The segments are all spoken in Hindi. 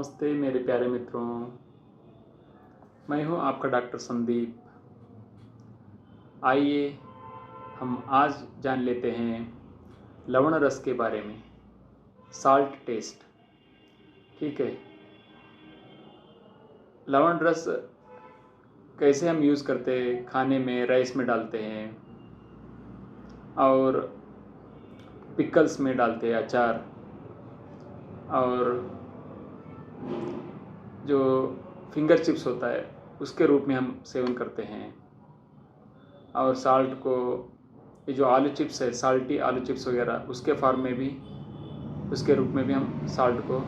नमस्ते मेरे प्यारे मित्रों। मैं हूं आपका डॉक्टर संदीप। आइए हम आज जान लेते हैं लवण रस के बारे में, साल्ट टेस्ट। ठीक है, लवण रस कैसे हम यूज़ करते हैं? खाने में, राइस में डालते हैं और पिकल्स में डालते हैं, अचार, और जो फिंगर चिप्स होता है उसके रूप में हम सेवन करते हैं। और साल्ट को, ये जो आलू चिप्स है, साल्टी आलू चिप्स वगैरह, उसके फॉर्म में भी, उसके रूप में भी हम साल्ट को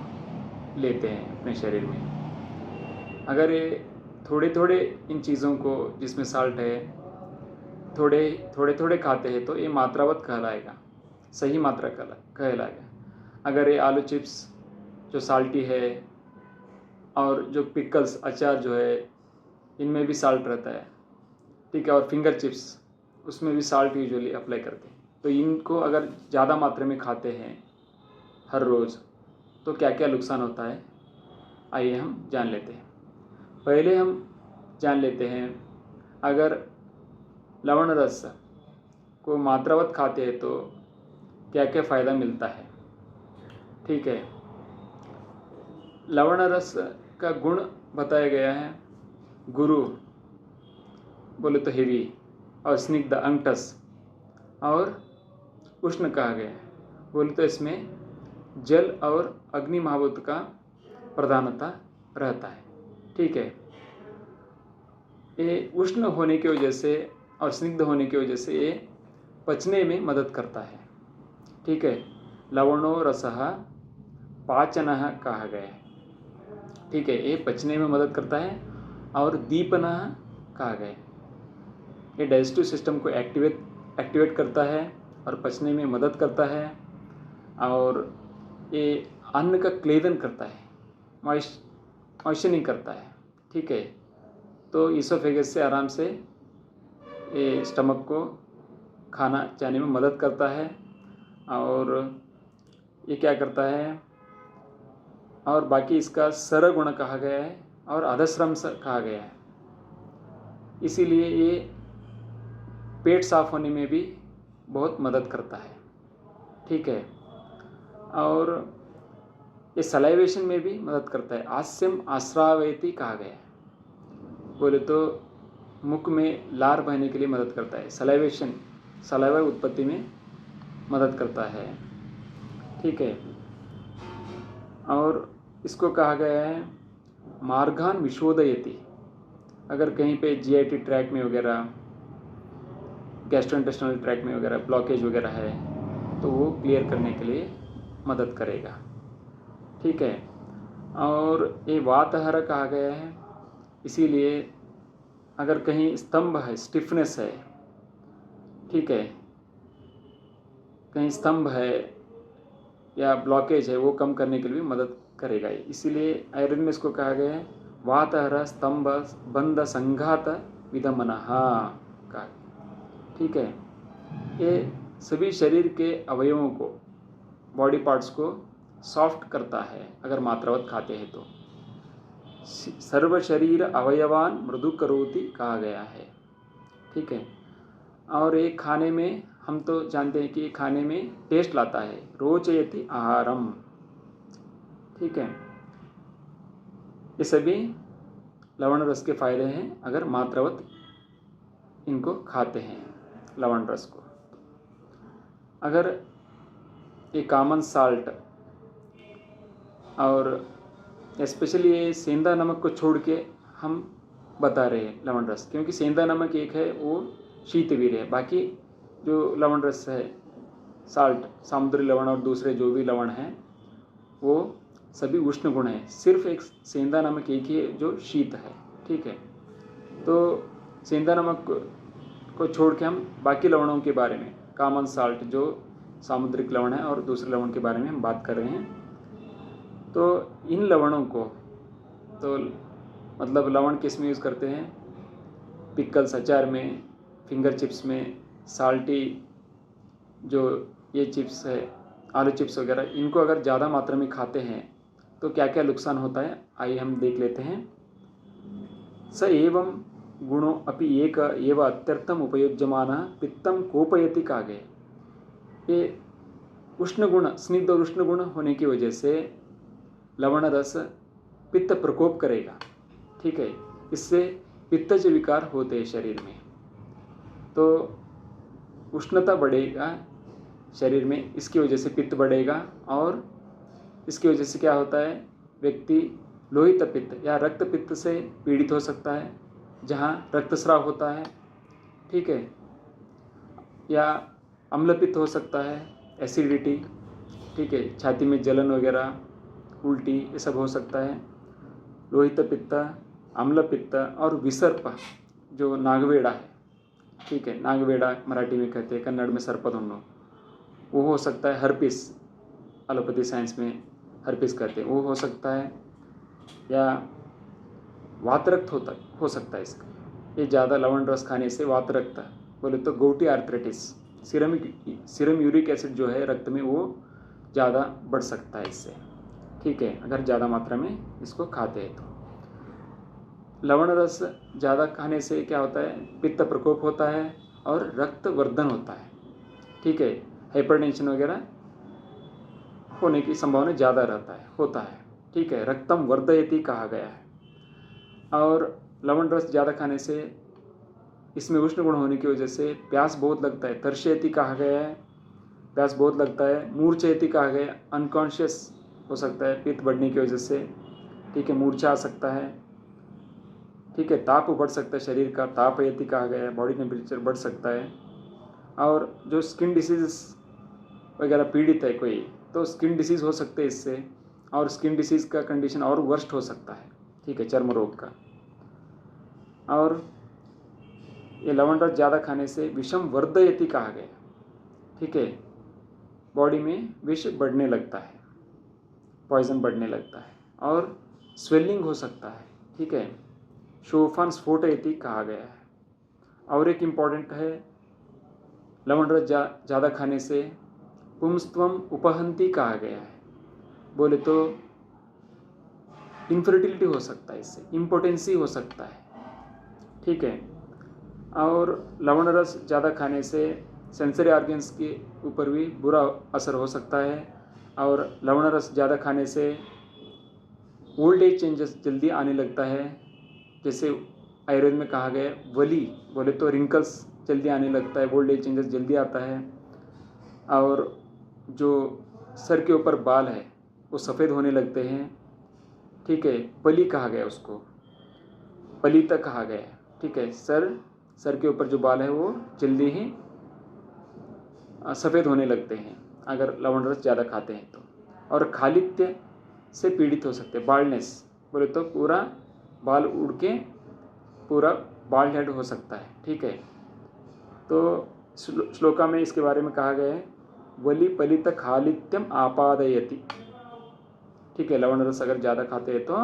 लेते हैं अपने शरीर में। अगर ये थोड़े थोड़े इन चीज़ों को, जिसमें साल्ट है, थोड़े थोड़े खाते हैं तो ये मात्रावत कहलाएगा, सही मात्रा कहलाएगा। अगर ये आलू चिप्स जो साल्टी है और जो पिकल्स अचार जो है, इनमें भी साल्ट रहता है, ठीक है, और फिंगर चिप्स उसमें भी साल्ट यूजुअली अप्लाई करते हैं। तो इनको अगर ज़्यादा मात्रा में खाते हैं हर रोज़ तो क्या क्या नुकसान होता है, आइए हम जान लेते हैं। पहले हम जान लेते हैं, अगर लवण रस को मात्रावत खाते हैं तो क्या क्या फ़ायदा मिलता है। ठीक है, लवण रस का गुण बताया गया है। गुरु बोले तो हेवी, और स्निग्ध अंगटस, और उष्ण कहा गया है बोले तो इसमें जल और अग्नि महाभूत का प्रधानता रहता है। ठीक है, ये उष्ण होने की वजह से और स्निग्ध होने की वजह से ये पचने में मदद करता है। ठीक है, लवणो रसः पाचनः कहा गया है। ठीक है, ये पचने में मदद करता है। और दीपनः कहा गया है, ये डाइजेस्टिव सिस्टम को एक्टिवेट करता है और पचने में मदद करता है। और ये अन्न का क्लेदन करता है, मॉइस्चनिंग करता है। ठीक है, तो इसोफेगस से आराम से ये स्टमक को खाना जाने में मदद करता है। और ये क्या करता है, और बाकी इसका सरगुण कहा गया है और अधश्रम कहा गया है। इसीलिए ये पेट साफ होने में भी बहुत मदद करता है। ठीक है, और ये सलाइवेशन में भी मदद करता है। आस्यम आश्रावयति कहा गया है, बोले तो मुख में लार बहने के लिए मदद करता है। सलाइवेशन, सलाइवा उत्पत्ति में मदद करता है। ठीक है, और इसको कहा गया है मार्गान विशोधयति। अगर कहीं पे जीआईटी ट्रैक में वगैरह, गैस्ट्रोइंटेस्टिनल ट्रैक में वगैरह ब्लॉकेज वगैरह है तो वो क्लियर करने के लिए मदद करेगा। ठीक है, और ये वातहर कहा गया है, इसीलिए अगर कहीं स्तंभ है, स्टिफनेस है, ठीक है, कहीं स्तंभ है या ब्लॉकेज है, वो कम करने के लिए भी मदद करेगा। इसीलिए आयुर्वेद में इसको कहा गया है वातहर स्तंभ बंध संघात विदमनः का। ठीक है, ये सभी शरीर के अवयवों को, बॉडी पार्ट्स को सॉफ्ट करता है अगर मात्रावत खाते हैं तो। सर्व शरीर अवयवान मृदु करोति कहा गया है। ठीक है, और ये खाने में, हम तो जानते हैं कि ये खाने में टेस्ट लाता है। रोचयति आहारम। ठीक है, ये सभी लवण रस के फायदे हैं अगर मात्रावत इनको खाते हैं, लवण रस को। अगर ये कॉमन साल्ट और स्पेशली ये सेंधा नमक को छोड़ के हम बता रहे हैं लवण रस, क्योंकि सेंधा नमक एक है वो शीतवीर है। बाकी जो लवण रस है, साल्ट, समुद्री लवण और दूसरे जो भी लवण हैं, वो सभी उष्ण गुण हैं। सिर्फ एक सेंधा नमक एक ही है जो शीत है। ठीक है, तो सेंधा नमक को छोड़ के हम बाकी लवणों के बारे में, कॉमन साल्ट जो सामुद्रिक लवण है और दूसरे लवण के बारे में हम बात कर रहे हैं। तो इन लवणों को, तो मतलब लवण किस में यूज़ करते हैं? पिकल्स, अचार में, फिंगर चिप्स में, साल्टी जो ये चिप्स है, आलू चिप्स वगैरह, इनको अगर ज़्यादा मात्रा में खाते हैं तो क्या क्या नुकसान होता है आइए हम देख लेते हैं। स एवं गुणों अपि एक एव अत्यर्थम उपयुज्यमानः पित्तम कोपयति कागे। ये उष्ण गुण, स्निग्ध और उष्ण गुण होने की वजह से लवण रस पित्त प्रकोप करेगा, ठीक है। इससे पित्तज विकार होते हैं शरीर में, तो उष्णता बढ़ेगा शरीर में, इसकी वजह से पित्त बढ़ेगा और इसकी वजह से क्या होता है, व्यक्ति लोहित पित्त या रक्त पित्त से पीड़ित हो सकता है, जहाँ रक्तस्राव होता है, ठीक है, या अम्ल पित्त हो सकता है, एसिडिटी, ठीक है, छाती में जलन वगैरह, उल्टी, ये सब हो सकता है। लोहित पित्त, अम्ल पित्त और विसर्प जो नागवेड़ा है, ठीक है, नागवेड़ा मराठी में कहते हैं, कन्नड़ में सर्पदुन्नो, वो हो सकता है। हर्पिस, एलोपैथी साइंस में हर्पिस कहते हैं, वो हो सकता है। या वातरक्त हो सकता है इसका, ये ज़्यादा लवण रस खाने से वातरक्त बोले तो गouty आर्थराइटिस, सीरम यूरिक एसिड जो है रक्त में वो ज़्यादा बढ़ सकता है इससे, ठीक है, अगर ज़्यादा मात्रा में इसको खाते हैं तो। लवण रस ज़्यादा खाने से क्या होता है, पित्त प्रकोप होता है और रक्त वर्धन होता है, ठीक है, हाइपरटेंशन वगैरह होने की संभावना ज़्यादा होता है, ठीक है, रक्तम वर्धयति कहा गया है। और लवण रस ज़्यादा खाने से इसमें उष्ण गुण होने की वजह से प्यास बहुत लगता है, तर्शयति कहा गया है, प्यास बहुत लगता है। मूर्छयति कहा गया, अनकॉन्शियस हो सकता है पित्त बढ़ने की वजह से, ठीक है, मूर्छा आ सकता है, ठीक है, ताप बढ़ सकता है, शरीर का तापयति कहा गया है, बॉडी टेम्परेचर बढ़ सकता है। और जो स्किन डिसीज वगैरह पीड़ित है कोई, तो स्किन डिसीज़ हो सकते हैं इससे, और स्किन डिसीज़ का कंडीशन और वर्स्ट हो सकता है, ठीक है, चर्म रोग का। और ये लवण रस ज़्यादा खाने से विषम वर्धयति कहा गया, ठीक है, बॉडी में विष बढ़ने लगता है, पॉइजन बढ़ने लगता है, और स्वेलिंग हो सकता है, ठीक है, शोफन स्फोटयति कहा गया है। और एक इम्पॉर्टेंट है, लवण रस ज़्यादा खाने से पुंस्त्वम उपहंति कहा गया है, बोले तो इनफर्टिलिटी हो सकता है इससे, इम्पोटेंसी हो सकता है, ठीक है। और लवण रस ज़्यादा खाने से सेंसरी ऑर्गन्स के ऊपर भी बुरा असर हो सकता है। और लवण रस ज़्यादा खाने से ओल्ड एज चेंजेस जल्दी आने लगता है, जैसे आयुर्वेद में कहा गया वली, बोले तो रिंकल्स जल्दी आने लगता है, ओल्ड एज चेंजेस जल्दी आता है। और जो सर के ऊपर बाल है वो सफ़ेद होने लगते हैं, ठीक है, पली कहा गया उसको, पलीता कहा गया है, ठीक है, सर के ऊपर जो बाल है वो जल्दी ही सफ़ेद होने लगते हैं अगर लवण रस ज़्यादा खाते हैं तो। और खालित्य से पीड़ित हो सकते हैं, बाल्डनेस, बोले तो पूरा बाल उड़ के पूरा बाल्ड हेड हो सकता है, ठीक है। तो श्लोका में इसके बारे में कहा गया है, वली पलित खालित्यम आपादयति, ठीक है, लवण रस अगर ज़्यादा खाते हैं तो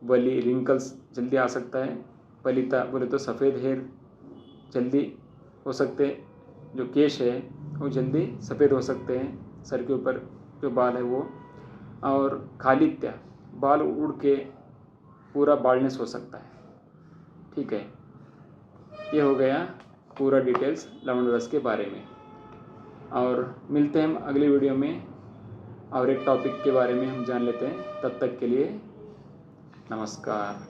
वली, रिंकल्स जल्दी आ सकता है, पलिता बोले तो सफ़ेद हेयर जल्दी हो सकते हैं, जो केश है वो जल्दी सफ़ेद हो सकते हैं, सर के ऊपर जो बाल है वो। और खालित्य, बाल उड़ के पूरा बाल्डनेस हो सकता है, ठीक है। ये हो गया पूरा डिटेल्स लवण रस के बारे में। और मिलते हैं हम अगली वीडियो में और एक टॉपिक के बारे में हम जान लेते हैं। तब तक के लिए नमस्कार।